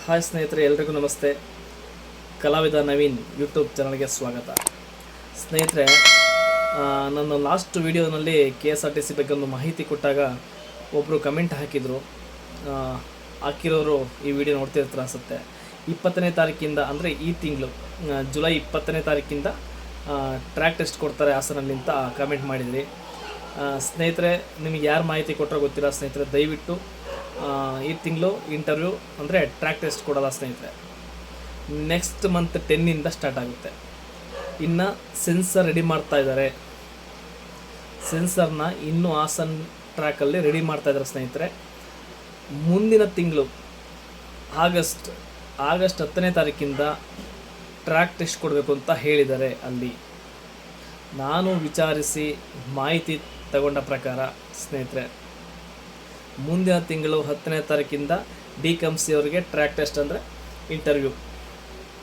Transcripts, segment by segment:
Hi ಸ್ನೇಹಿತರೆ, ಎಲ್ರಿಗೂ ನಮಸ್ತೆ. ಕಲಾವಿದ ನವೀನ್ ಯೂಟ್ಯೂಬ್ ಚಾನಲ್ಗೆ ಸ್ವಾಗತ. ಸ್ನೇಹಿತರೆ, ನನ್ನ ಲಾಸ್ಟ್ ವಿಡಿಯೋನಲ್ಲಿ KSRTC ಬಗ್ಗೆ ಒಂದು ಮಾಹಿತಿ ಕೊಟ್ಟಾಗ ಒಬ್ಬರು ಕಮೆಂಟ್ ಹಾಕಿದರು. ಹಾಕಿರೋರು ಈ ವಿಡಿಯೋ ನೋಡ್ತಿರ್ತಾರೆ ಅನಿಸುತ್ತೆ. 20ನೇ ತಾರೀಕಿಂದ ಅಂದರೆ ಈ ತಿಂಗಳು ಜುಲೈ 20ನೇ ತಾರೀಕಿಂದ ಟ್ರ್ಯಾಕ್ ಟೆಸ್ಟ್ ಕೊಡ್ತಾರೆ ಹಾಸನಲ್ಲಿ ಅಂತ ಕಮೆಂಟ್ ಮಾಡಿದ್ರಿ. ಸ್ನೇಹಿತರೆ, ನಿಮಗೆ ಯಾರು ಮಾಹಿತಿ ಕೊಟ್ಟರೋ ಗೊತ್ತಿಲ್ಲ. ಸ್ನೇಹಿತರೆ, ದಯವಿಟ್ಟು ಈ ತಿಂಗಳು ಇಂಟರ್ವ್ಯೂ ಅಂದರೆ ಟ್ರ್ಯಾಕ್ ಟೆಸ್ಟ್ ಕೊಡೋಲ್ಲ ಸ್ನೇಹಿತರೆ. ನೆಕ್ಸ್ಟ್ ಮಂತ್ 10 ಸ್ಟಾರ್ಟ್ ಆಗುತ್ತೆ. ಇನ್ನು ಸೆನ್ಸರ್ ರೆಡಿ ಮಾಡ್ತಾ ಇದ್ದಾರೆ. ಸೆನ್ಸರ್ನ ಇನ್ನೂ ಹಾಸನ್ ಟ್ರ್ಯಾಕಲ್ಲಿ ರೆಡಿ ಮಾಡ್ತಾ ಇದ್ದಾರೆ ಸ್ನೇಹಿತರೆ. ಮುಂದಿನ ತಿಂಗಳು ಆಗಸ್ಟ್ 10ನೇ ತಾರೀಕಿಂದ ಟ್ರ್ಯಾಕ್ ಟೆಸ್ಟ್ ಕೊಡಬೇಕು ಅಂತ ಹೇಳಿದ್ದಾರೆ. ಅಲ್ಲಿ ನಾನು ವಿಚಾರಿಸಿ ಮಾಹಿತಿ ತಗೊಂಡ ಪ್ರಕಾರ ಸ್ನೇಹಿತರೆ, ಮುಂದಿನ ತಿಂಗಳು 10ನೇ ತಾರೀಕಿಂದ DCOMC ಅವರಿಗೆ ಟ್ರ್ಯಾಕ್ ಟೆಸ್ಟ್ ಅಂದರೆ ಇಂಟರ್ವ್ಯೂ,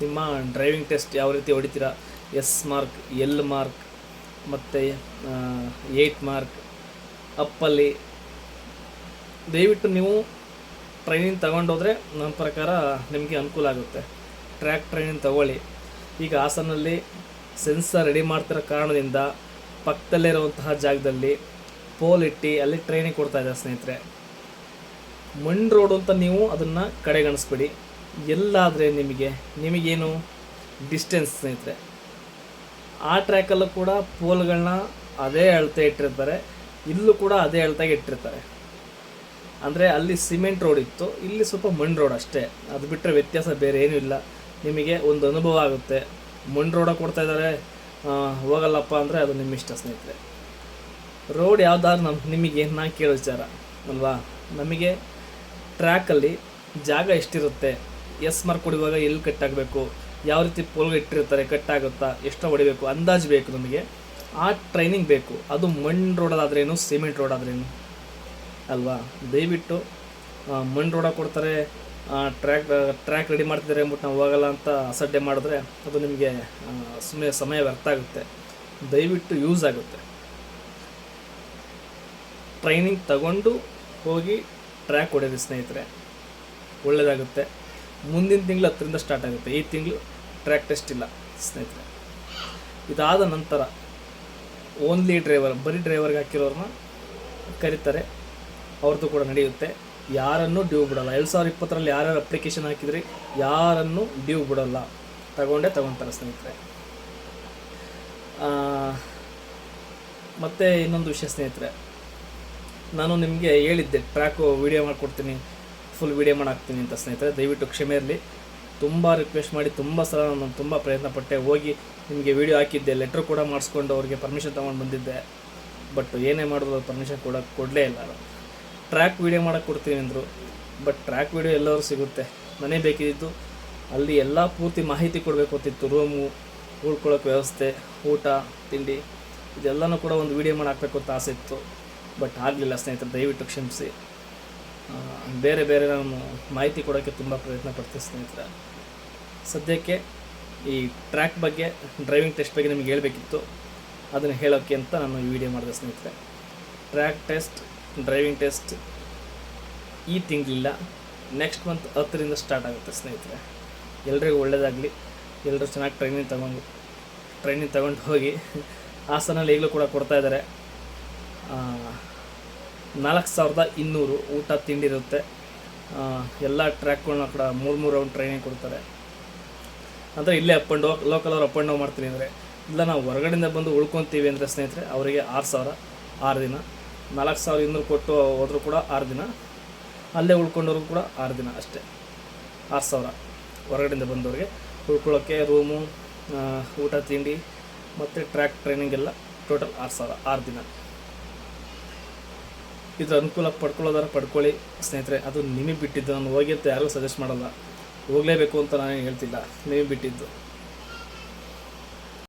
ನಿಮ್ಮ ಡ್ರೈವಿಂಗ್ ಟೆಸ್ಟ್ ಯಾವ ರೀತಿ ಹೊಡಿತೀರಾ, S ಮಾರ್ಕ್, L ಮಾರ್ಕ್ ಮತ್ತು 8 ಮಾರ್ಕ್ ಅಪ್ಪಲ್ಲಿ ದಯವಿಟ್ಟು ನೀವು ಟ್ರೈನಿಂಗ್ ತಗೊಂಡೋದ್ರೆ ನನ್ನ ಪ್ರಕಾರ ನಿಮಗೆ ಅನುಕೂಲ ಆಗುತ್ತೆ. ಟ್ರ್ಯಾಕ್ ಟ್ರೈನಿಂಗ್ ತಗೊಳ್ಳಿ. ಈಗ ಹಾಸನಲ್ಲಿ ಸೆನ್ಸರ್ ರೆಡಿ ಮಾಡ್ತಿರೋ ಕಾರಣದಿಂದ ಪಕ್ಕದಲ್ಲಿರುವಂತಹ ಜಾಗದಲ್ಲಿ ಪೋಲ್ ಇಟ್ಟು ಅಲ್ಲಿ ಟ್ರೈನಿಂಗ್ ಕೊಡ್ತಾಯಿದ್ದಾರೆ ಸ್ನೇಹಿತರೆ. ಮಣ್ ರೋಡು ಅಂತ ನೀವು ಅದನ್ನು ಕಡೆಗಣಿಸ್ಬೇಡಿ. ಎಲ್ಲಾದರೆ ನಿಮಗೇನು ಡಿಸ್ಟೆನ್ಸ್ ಸ್ನೇಹಿತರೆ. ಆ ಟ್ರ್ಯಾಕಲ್ಲೂ ಕೂಡ ಪೋಲ್ಗಳನ್ನ ಅದೇ ಅಳತೆ ಇಟ್ಟಿರ್ತಾರೆ, ಇಲ್ಲೂ ಕೂಡ ಅದೇ ಅಳತೆಗೆ ಇಟ್ಟಿರ್ತಾರೆ. ಅಂದರೆ ಅಲ್ಲಿ ಸಿಮೆಂಟ್ ರೋಡ್ ಇತ್ತು, ಇಲ್ಲಿ ಸ್ವಲ್ಪ ಮಣ್ ರೋಡ್ ಅಷ್ಟೇ. ಅದು ಬಿಟ್ಟರೆ ವ್ಯತ್ಯಾಸ ಬೇರೆ ಏನೂ ಇಲ್ಲ. ನಿಮಗೆ ಒಂದು ಅನುಭವ ಆಗುತ್ತೆ. ಮಣ್ ರೋಡ ಕೊಡ್ತಾಯಿದ್ದಾರೆ, ಹೋಗಲ್ಲಪ್ಪ ಅಂದರೆ ಅದು ನಿಮ್ಮ ಇಷ್ಟ ಸ್ನೇಹಿತರೆ. ರೋಡ್ ಯಾವ್ದಾದ್ರು ನಿಮಗೆ ನಾನು ಕೇಳೋ ವಿಚಾರ ಅಲ್ವಾ. ನಮಗೆ ಟ್ರ್ಯಾಕಲ್ಲಿ ಜಾಗ ಎಷ್ಟಿರುತ್ತೆ, S ಮಾರ್ಕ್ ಹೊಡಿಯುವಾಗ ಎಲ್ಲಿ ಕಟ್ಟಾಗಬೇಕು, ಯಾವ ರೀತಿ ಪೋಲ್ಗೆ ಇಟ್ಟಿರ್ತಾರೆ, ಕಟ್ಟಾಗುತ್ತಾ, ಎಷ್ಟು ಹೊಡಿಬೇಕು ಅಂದಾಜು ಬೇಕು ನಮಗೆ. ಆ ಟ್ರೈನಿಂಗ್ ಬೇಕು. ಅದು ಮಣ್ ರೋಡಾದ್ರೇನು ಸಿಮೆಂಟ್ ರೋಡಾದ್ರೇನು ಅಲ್ವಾ. ದಯವಿಟ್ಟು ಮಣ್ ರೋಡ ಕೊಡ್ತಾರೆ, ಟ್ರ್ಯಾಕ್ ರೆಡಿ ಮಾಡ್ತಿದ್ದಾರೆ ಅಂದ್ಬಿಟ್ಟು ನಾವು ಹೋಗಲ್ಲ ಅಂತ ಅಸಡ್ಡೆ ಮಾಡಿದ್ರೆ ಅದು ನಿಮಗೆ ಸುಮ್ಮನೆ ಸಮಯ ವ್ಯರ್ಥ ಆಗುತ್ತೆ. ದಯವಿಟ್ಟು ಯೂಸ್ ಆಗುತ್ತೆ. ಟ್ರೈನಿಂಗ್ ತಗೊಂಡು ಹೋಗಿ ಟ್ರ್ಯಾಕ್ ಹೊಡೆಯಿರಿ ಸ್ನೇಹಿತರೆ, ಒಳ್ಳೆಯದಾಗುತ್ತೆ. ಮುಂದಿನ ತಿಂಗಳು 10ರಿಂದ ಸ್ಟಾರ್ಟ್ ಆಗುತ್ತೆ. ಈ ತಿಂಗಳು ಟ್ರ್ಯಾಕ್ ಟೆಸ್ಟ್ ಇಲ್ಲ ಸ್ನೇಹಿತರೆ. ಇದಾದ ನಂತರ ಓನ್ಲಿ ಡ್ರೈವರ್, ಬರೀ ಡ್ರೈವರ್ಗೆ ಹಾಕಿರೋರನ್ನ ಕರೀತಾರೆ. ಅವ್ರದ್ದು ಕೂಡ ನಡೆಯುತ್ತೆ. ಯಾರನ್ನೂ ಡ್ಯೂ ಬಿಡೋಲ್ಲ. 2020ರಲ್ಲಿ ಯಾರ್ಯಾರು ಅಪ್ಲಿಕೇಶನ್ ಹಾಕಿದ್ರಿ ಯಾರನ್ನೂ ಡ್ಯೂ ಬಿಡೋಲ್ಲ. ತಗೊತಾರೆ ಸ್ನೇಹಿತರೆ. ಮತ್ತು ಇನ್ನೊಂದು ವಿಷಯ ಸ್ನೇಹಿತರೆ, ನಾನು ನಿಮಗೆ ಹೇಳಿದ್ದೆ ಟ್ರ್ಯಾಕು ವೀಡಿಯೋ ಮಾಡಿಕೊಡ್ತೀನಿ, ಫುಲ್ ವೀಡಿಯೋ ಮಾಡಾಕ್ತೀನಿ ಅಂತ ಸ್ನೇಹಿತರೆ. ದಯವಿಟ್ಟು ಕ್ಷಮೆ ಇರಲಿ. ತುಂಬ ರಿಕ್ವೆಸ್ಟ್ ಮಾಡಿ ತುಂಬ ಸಲ ನಾನು ತುಂಬ ಪ್ರಯತ್ನಪಟ್ಟೆ. ಹೋಗಿ ನಿಮಗೆ ವೀಡಿಯೋ ಹಾಕಿದ್ದೆ, ಲೆಟ್ರ್ ಕೂಡ ಮಾಡಿಸ್ಕೊಂಡು ಅವ್ರಿಗೆ ಪರ್ಮಿಷನ್ ತೊಗೊಂಡು ಬಂದಿದ್ದೆ. ಬಟ್ ಏನೇ ಮಾಡೋದು ಪರ್ಮಿಷನ್ ಕೊಡಲೇ ಇಲ್ಲ. ಟ್ರ್ಯಾಕ್ ವೀಡಿಯೋ ಮಾಡೋಕ್ಕೆ ಕೊಡ್ತೀನಿ ಅಂದರು. ಬಟ್ ಟ್ರ್ಯಾಕ್ ವೀಡಿಯೋ ಎಲ್ಲರೂ ಸಿಗುತ್ತೆ. ನನಗೆ ಬೇಕಿದ್ದು ಅಲ್ಲಿ ಎಲ್ಲ ಪೂರ್ತಿ ಮಾಹಿತಿ ಕೊಡಬೇಕು ಅಂತಿತ್ತು. ರೂಮು, ಉಳ್ಕೊಳ್ಳೋಕೆ ವ್ಯವಸ್ಥೆ, ಊಟ ತಿಂಡಿ ಇದೆಲ್ಲನೂ ಕೂಡ ಒಂದು ವೀಡಿಯೋ ಮಾಡಿ ಹಾಕಬೇಕು ಅಂತ ಆಸೆ ಇತ್ತು. ಬಟ್ ಆಗಲಿಲ್ಲ ಸ್ನೇಹಿತರೆ. ದಯವಿಟ್ಟು ಕ್ಷಮಿಸಿ. ಬೇರೆ ನಾನು ಮಾಹಿತಿ ಕೊಡೋಕ್ಕೆ ತುಂಬ ಪ್ರಯತ್ನ ಪಡ್ತೀನಿ ಸ್ನೇಹಿತರೆ. ಸದ್ಯಕ್ಕೆ ಈ ಟ್ರ್ಯಾಕ್ ಬಗ್ಗೆ, ಡ್ರೈವಿಂಗ್ ಟೆಸ್ಟ್ ಬಗ್ಗೆ ನಿಮಗೆ ಹೇಳಬೇಕಿತ್ತು, ಅದನ್ನು ಹೇಳೋಕ್ಕೆ ಅಂತ ನಾನು ಈ ವಿಡಿಯೋ ಮಾಡಿದೆ ಸ್ನೇಹಿತರೆ. ಟ್ರ್ಯಾಕ್ ಟೆಸ್ಟ್, ಡ್ರೈವಿಂಗ್ ಟೆಸ್ಟ್ ಈ ತಿಂಗಳಿಲ್ಲ, ನೆಕ್ಸ್ಟ್ ಮಂತ್ 10ರಿಂದ ಸ್ಟಾರ್ಟ್ ಆಗುತ್ತೆ ಸ್ನೇಹಿತರೆ. ಎಲ್ರಿಗೂ ಒಳ್ಳೆಯದಾಗಲಿ. ಎಲ್ಲರೂ ಚೆನ್ನಾಗಿ ಟ್ರೈನಿಂಗ್ ತಗೊಂಡು ಹೋಗಿ. ಹಾಸನಲ್ಲಿ ಈಗಲೂ ಕೂಡ ಕೊಡ್ತಾಯಿದ್ದಾರೆ. 4200 ಊಟ ತಿಂಡಿ ಇರುತ್ತೆ. ಎಲ್ಲ ಟ್ರ್ಯಾಕ್ಗಳನ್ನ ಕೂಡ 3 ರೌಂಡ್ ಟ್ರೈನಿಂಗ್ ಕೊಡ್ತಾರೆ. ಅಂದರೆ ಇಲ್ಲೇ ಅಪ್ ಆ್ಯಂಡ್ ಲೋಕಲ್ ಅವ್ರು ಅಪ್ ಆ್ಯಂಡ್ ಡೌನ್ ಮಾಡ್ತೀನಿ ಅಂದರೆ, ಇಲ್ಲ ನಾವು ಹೊರಗಡೆಯಿಂದ ಬಂದು ಉಳ್ಕೊತೀವಿ ಅಂದರೆ ಸ್ನೇಹಿತರೆ ಅವರಿಗೆ 6000 6 ದಿನ. 4200 ಕೊಟ್ಟು ಹೋದರೂ ಕೂಡ 6 ದಿನ, ಅಲ್ಲೇ ಉಳ್ಕೊಂಡವ್ರಿಗೂ ಕೂಡ 6 ದಿನ ಅಷ್ಟೇ. 6000 ಹೊರಗಡೆಯಿಂದ ಬಂದವ್ರಿಗೆ ಉಳ್ಕೊಳ್ಳೋಕ್ಕೆ, ರೂಮು, ಊಟ ತಿಂಡಿ ಮತ್ತು ಟ್ರ್ಯಾಕ್ ಟ್ರೈನಿಂಗ್ ಎಲ್ಲ ಟೋಟಲ್ 6000 6 ದಿನ. ಇದ್ರ ಅನುಕೂಲ ಪಡ್ಕೊಳ್ಳೋದಾರ ಪಡ್ಕೊಳ್ಳಿ ಸ್ನೇಹಿತರೆ. ಅದು ನಿಮಗೆ ಬಿಟ್ಟಿದ್ದು. ನಾನು ಹೋಗಿ ಅಂತ ಯಾರಿಗೂ ಸಜೆಸ್ಟ್ ಮಾಡಲ್ಲ. ಹೋಗಲೇಬೇಕು ಅಂತ ನಾನೇನು ಹೇಳ್ತಿಲ್ಲ, ನಿಮಗೆ ಬಿಟ್ಟಿದ್ದು.